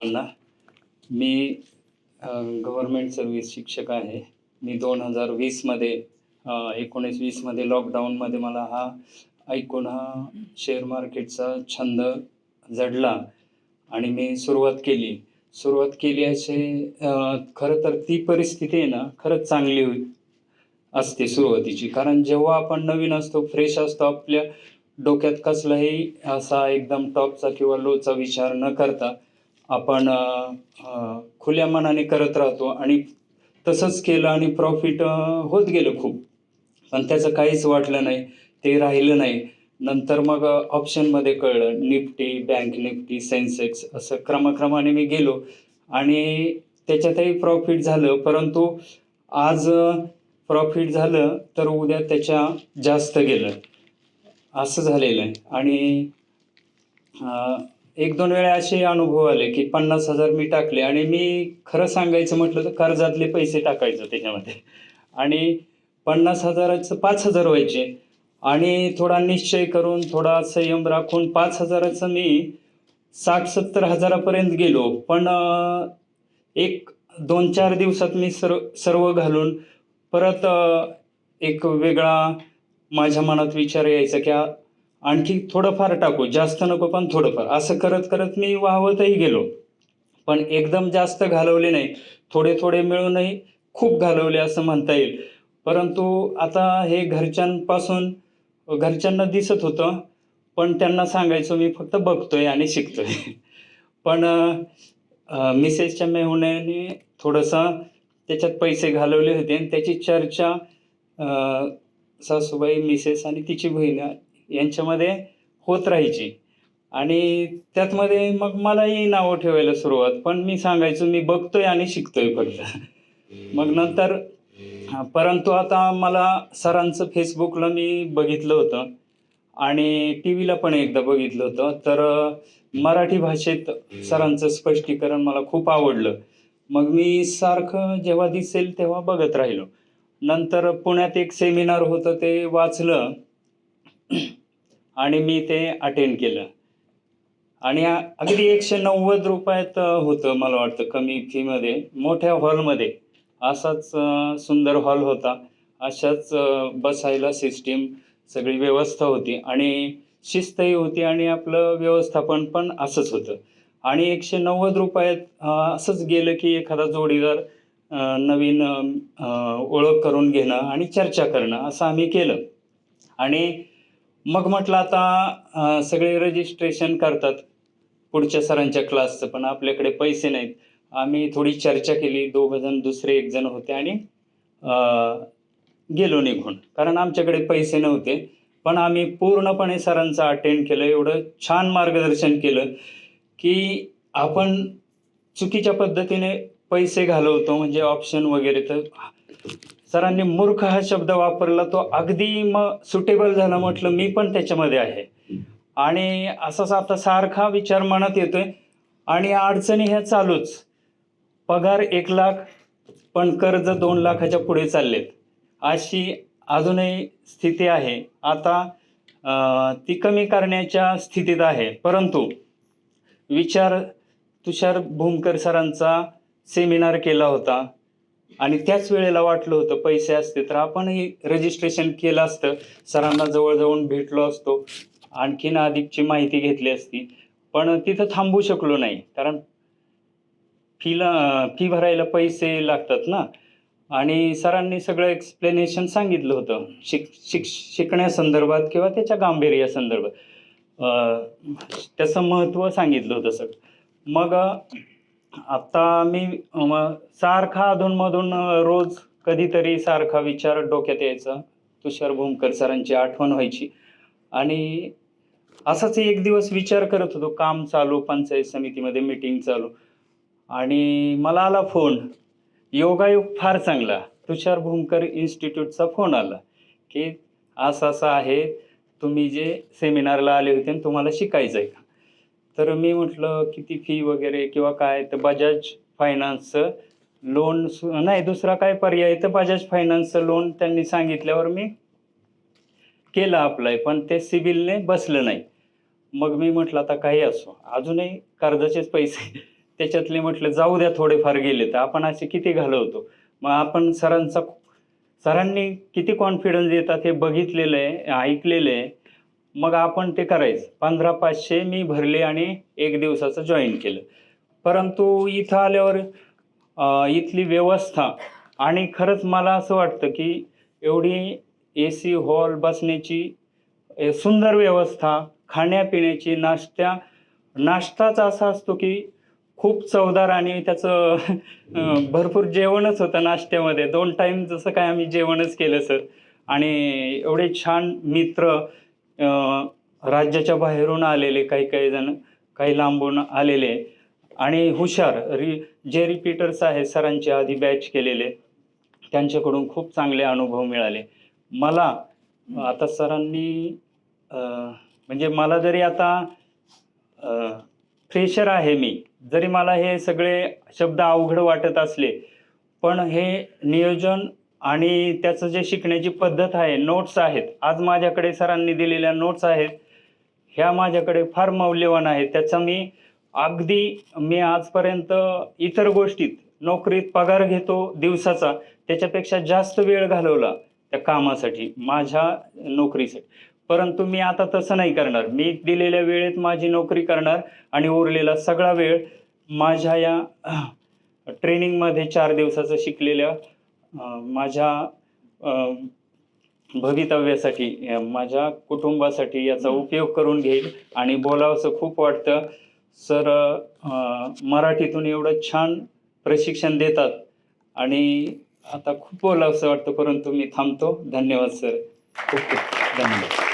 ना, मी government service शिक्षक आहे. मी 2020 मध्ये 19-20 मध्ये लॉकडाऊनमध्ये मला ऐकून शेअर मार्केटचा छंद जडला आणि मी सुरुवात केली असे खरं तर ती परिस्थिती आहे ना, खरंच चांगली असते सुरुवातीची. कारण जेव्हा आपण नवीन असतो, फ्रेश असतो, आपल्या डोक्यात कसलाही असा एकदम टॉपचा किंवा लोचा विचार न करता आपण खुल्या मनाने करत राहतो आणि तसंच केलं आणि प्रॉफिट होत गेलं खूप. पण त्याचं काहीच वाटलं नाही. ते राहिलं नाही. नंतर मग ऑप्शनमध्ये कळलं. निफ्टी, बँक निफ्टी, सेन्सेक्स असं क्रमाक्रमाने मी गेलो आणि त्याच्यातही प्रॉफिट झालं. परंतु आज प्रॉफिट झालं, तर उद्या त्याच्या जास्त गेलं. असं झालेलं आहे आणि 1-2 वेळा असे अनुभव आले, की 50,000 मी टाकले आणि मी खरं सांगायचं म्हटलं तर कर्जातले पैसे टाकायचो त्याच्यामध्ये आणि 50,000चं 5,000 व्हायचे आणि थोडा निश्चय करून, थोडा संयम राखून 5,000चं मी 60,000-70,000 पर्यंत गेलो. पण एक 2-4 दिवसात मी सर्व घालून परत एक वेगळा माझ्या मनात विचार यायचा, की आणखी थोडंफार टाकू, जास्त नको पण थोडंफार. असं करत मी वाहवतही गेलो. पण एकदम जास्त घालवले नाही. थोडे-थोडे मिळूनही खूप घालवले असं म्हणता येईल. परंतु आता हे घरच्यांना दिसत होतं, पण त्यांना सांगायचो मी फक्त बघतोय आणि शिकतोय. पण मिसेसच्या मेहुण्याने थोडंसं त्याच्यात पैसे घालवले होते आणि त्याची चर्चा सासूबाई, मिसेस आणि तिची बहीण यांच्यामध्ये होत राहायची आणि त्यातमध्ये मग मलाही नावं ठेवायला सुरुवात. पण मी सांगायचो मी बघतोय आणि शिकतोय फक्त. मग नंतर परंतु आता मला सरांचं Facebookला मी बघितलं होतं आणि टीव्हीला पण एकदा बघितलं होतं. तर मराठी भाषेत सरांचं स्पष्टीकरण मला खूप आवडलं. मग मी सारखं जेव्हा दिसेल तेव्हा बघत राहिलो. नंतर पुण्यात एक सेमिनार होतं ते वाचलं आणि मी ते अटेंड केलं आणि अगदी ₹190त होतं मला वाटतं कमी फीमध्ये, मोठ्या हॉलमध्ये. असाच सुंदर हॉल होता. अशाच बसायला सिस्टीम, सगळी व्यवस्था होती आणि शिस्तही होती आणि आपलं व्यवस्थापन पण असंच होतं आणि ₹190त असंच गेलं की एखादा जोडीदार नवीन ओळख करून घेणं आणि चर्चा करणं असं आम्ही केलं आणि मग म्हटलं आता सगळे रजिस्ट्रेशन करतात पुढच्या सरांच्या क्लासचं, पण आपल्याकडे पैसे नाहीत. आम्ही थोडी चर्चा केली. 2 जण, दुसरे 1 जण होते आणि गेलो निघून. कारण आमच्याकडे पैसे नव्हते. पण आम्ही पूर्णपणे सरांचं अटेंड केलं. एवढं छान मार्गदर्शन केलं, की आपण चुकीच्या पद्धतीने पैसे घालवतो म्हणजे ऑप्शन वगैरे. तर सरांनी मूर्ख हा शब्द वापरला. तो अगदी मग सुटेबल झाला. म्हटलं मी पण त्याच्यामध्ये आहे. आणि असाच आता सारखा विचार मनात येतोय आणि अडचणी ह्या चालूच. पगार 1,00,000 पण कर्ज 2,00,000च्या पुढे चाललेत. अशी अजूनही स्थिती आहे. आता ती कमी करण्याच्या स्थितीत आहे. परंतु विचार तुषार भूमकर सरांचा सेमिनार केला होता आणि त्याच वेळेला वाटलं होतं पैसे असते तर आपणही रजिस्ट्रेशन केलं असतं. सरांना जवळ जाऊन भेटलो असतो. आणखीन अधिकची माहिती घेतली असती. पण तिथं थांबू शकलो नाही. कारण फी भरायला पैसे लागतात ना आणि सरांनी सगळं एक्सप्लेनेशन सांगितलं होतं. शिकण्यासंदर्भात किंवा त्याच्या गांभीर्यासंदर्भात. त्याचं महत्त्व सांगितलं होतं सगळं. मग आता मी सारखा अधूनमधून रोज कधीतरी सारखा विचार डोक्यात यायचा. तुषार भूमकर सरांची आठवण व्हायची आणि असाच एक दिवस विचार करत होतो. काम चालू, पंचायत समितीमध्ये मीटिंग चालू आणि मला आला फोन. योगायोग फार चांगला. तुषार भूमकर इन्स्टिट्यूटचा फोन आला, की असं-असं आहे. तुम्ही जे सेमिनारला आले होते आणि तुम्हाला शिकायचं आहे का? तर मी म्हटलं किती फी वगैरे किंवा काय? तर बजाज फायनान्सचं लोन नाही दुसरा काय पर्याय? तर बजाज फायनान्सचं लोन त्यांनी सांगितल्यावर मी केलं अप्लाय. पण ते सिबिलने बसलं नाही. मग मी म्हटलं आता काही असो, अजूनही कर्जाचेच पैसे त्याच्यातले म्हटलं जाऊ द्या, थोडेफार गेले तर आपण असे किती घालवतो. मग आपण सरांनी किती कॉन्फिडन्स देतात हे बघितलेलं आहे, ऐकलेलं आहे. मग आपण ते करायचं. 15,500 मी भरले आणि 1 दिवसाचं जॉईन केलं. परंतु इथं आल्यावर इथली व्यवस्था आणि खरंच मला असं वाटतं की एवढी AC हॉल, बसण्याची सुंदर व्यवस्था, खाण्यापिण्याची, नाश्ताच असा असतो की खूप चवदार आणि त्याचं भरपूर जेवणच होतं नाश्त्यामध्ये. 2 टाईम जसं काय आम्ही जेवणच केलं सर. आणि एवढे छान मित्र, राज्याच्या बाहेरून आलेले काही जण, काही लांबून आलेले आणि हुशार जे रिपीटर्स आहेत, सरांच्या आधी बॅच केलेले, त्यांच्याकडून खूप चांगले अनुभव मिळाले. मला आता सरांनी म्हणजे मला जरी आता फ्रेशर आहे मी, जरी मला हे सगळे शब्द अवघड वाटत असले, पण हे नियोजन आणि त्याचं जे शिकण्याची पद्धत आहे, नोट्स आहेत, आज माझ्याकडे सरांनी दिलेल्या नोट्स आहेत, ह्या माझ्याकडे फार मौल्यवान आहेत. त्याचा मी आजपर्यंत इतर गोष्टीत, नोकरीत पगार घेतो दिवसाचा, त्याच्यापेक्षा जास्त वेळ घालवला त्या कामासाठी, माझ्या नोकरीसाठी. परंतु मी आता तसं नाही करणार. मी दिलेल्या वेळेत माझी नोकरी करणार आणि उरलेला सगळा वेळ माझ्या या ट्रेनिंगमध्ये 4 दिवसाचं शिकलेल्या माझ्या भवितव्यासाठी, माझ्या कुटुंबासाठी याचा उपयोग करून घेईल. आणि बोलावंसं खूप वाटतं सर, मराठीतून एवढं छान प्रशिक्षण देतात आणि आता खूप बोलावंसं वाटतं, परंतु मी थांबतो. धन्यवाद सर, खूप खूप धन्यवाद.